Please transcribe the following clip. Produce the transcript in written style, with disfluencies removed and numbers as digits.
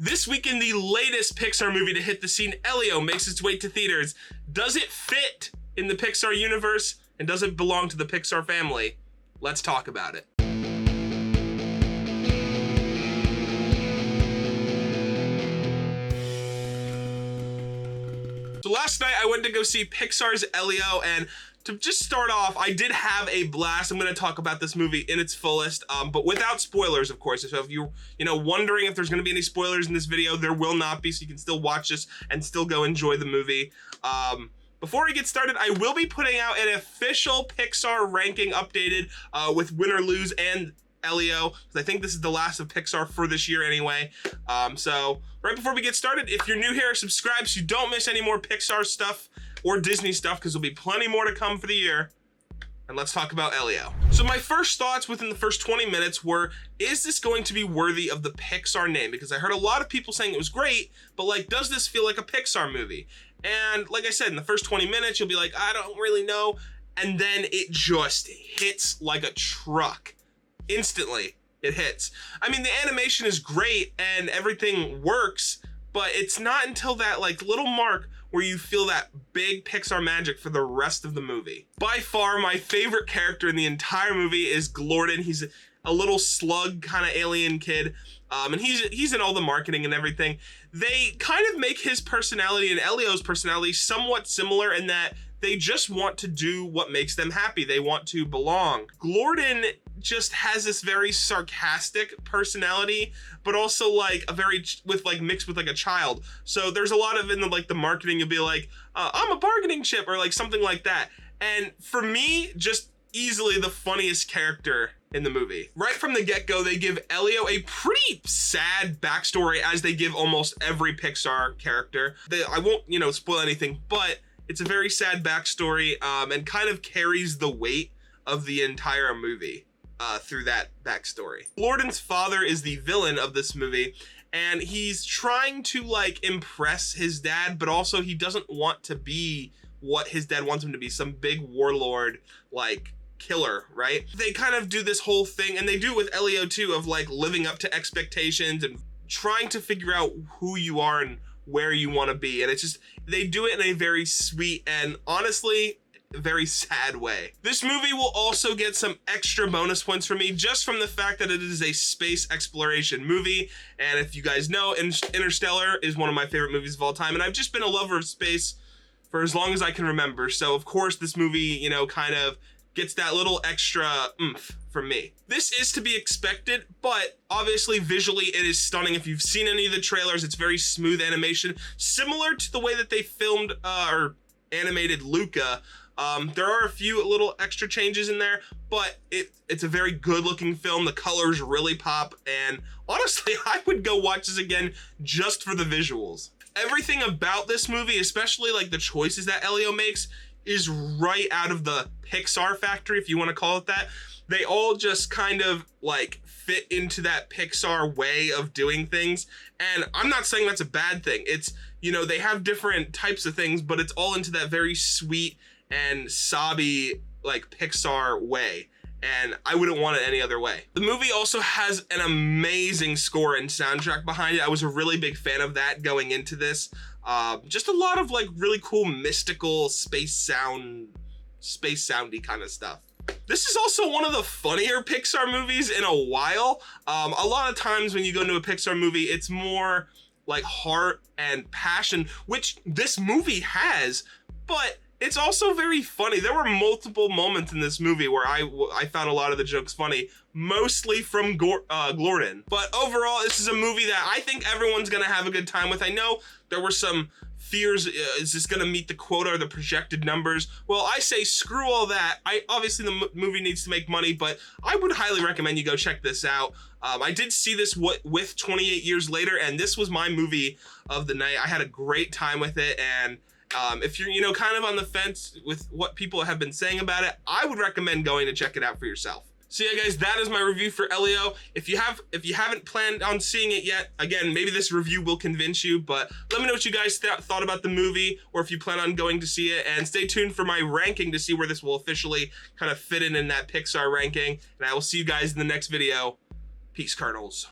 This weekend, the latest Pixar movie to hit the scene, Elio, makes its way to theaters. Does it fit in the Pixar universe, and does it belong to the Pixar family? Let's talk about it. So last night I went to go see Pixar's Elio, and to just start off, I did have a blast. I'm going to talk about this movie in its fullest, but without spoilers, of course. So if you're, wondering if there's going to be any spoilers in this video, there will not be, so you can still watch this and still go enjoy the movie. Before we get started, I will be putting out an official Pixar ranking updated with win or lose and Elio, because I think this is the last of Pixar for this year anyway. So right before we get started, if you're new here, subscribe so you don't miss any more Pixar stuff or Disney stuff, because there'll be plenty more to come for the year. And let's talk about Elio. So my first thoughts within the first 20 minutes were, is this going to be worthy of the Pixar name? Because I heard a lot of people saying it was great, but like, does this feel like a Pixar movie? And like I said, in the first 20 minutes, you'll be like, I don't really know. And then it just hits like a truck. Instantly, it hits. I mean, the animation is great and everything works, but it's not until that like little mark where you feel that big Pixar magic for the rest of the movie. By far, my favorite character in the entire movie is Glorden. He's a little slug kind of alien kid, and he's in all the marketing and everything. They kind of make his personality and Elio's personality somewhat similar in that they just want to do what makes them happy. They want to belong. Glorden just has this very sarcastic personality, but also like mixed with like a child. So there's a lot of in the marketing, you'll be like, I'm a bargaining chip or like something like that. And for me, just easily the funniest character in the movie. Right from the get-go, they give Elio a pretty sad backstory, as they give almost every Pixar character. I won't, spoil anything, but it's a very sad backstory, and kind of carries the weight of the entire movie through that backstory. Glorden's father is the villain of this movie, and he's trying to like impress his dad, but also he doesn't want to be what his dad wants him to be, some big warlord like killer, right? They kind of do this whole thing, and they do it with Elio too, of like living up to expectations and trying to figure out who you are and where you want to be. And it's just, they do it in a very sweet and honestly very sad way. This movie will also get some extra bonus points for me just from the fact that it is a space exploration movie. And if you guys know, Interstellar is one of my favorite movies of all time, and I've just been a lover of space for as long as I can remember. So of course this movie, kind of gets that little extra oomph from me. This is to be expected, but obviously visually it is stunning. If you've seen any of the trailers, it's very smooth animation, similar to the way that they filmed or animated Luca. There are a few little extra changes in there, but it's a very good looking film. The colors really pop, and honestly, I would go watch this again just for the visuals. Everything about this movie, especially like the choices that Elio makes, is right out of the Pixar factory, if you want to call it that. They all just kind of like fit into that Pixar way of doing things. And I'm not saying that's a bad thing. It's, they have different types of things, but it's all into that very sweet and sobby like Pixar way. And I wouldn't want it any other way. The movie also has an amazing score and soundtrack behind it. I was a really big fan of that going into this. Just a lot of like really cool mystical space soundy kind of stuff. This is also one of the funnier Pixar movies in a while. A lot of times when you go into a Pixar movie, it's more like heart and passion, which this movie has, but it's also very funny. There were multiple moments in this movie where I found a lot of the jokes funny, mostly from Glorden. But overall, this is a movie that I think everyone's gonna have a good time with. I know there were some fears, is this gonna meet the quota or the projected numbers? Well, I say screw all that. Obviously the movie needs to make money, but I would highly recommend you go check this out. I did see this with 28 years later, and this was my movie of the night. I had a great time with it, and if you're, kind of on the fence with what people have been saying about it, I would recommend going to check it out for yourself. So yeah, guys, that is my review for Elio. If you haven't planned on seeing it yet, again, maybe this review will convince you, but let me know what you guys thought about the movie, or if you plan on going to see it, and stay tuned for my ranking to see where this will officially kind of fit in that Pixar ranking, and I will see you guys in the next video. Peace, Cardinals.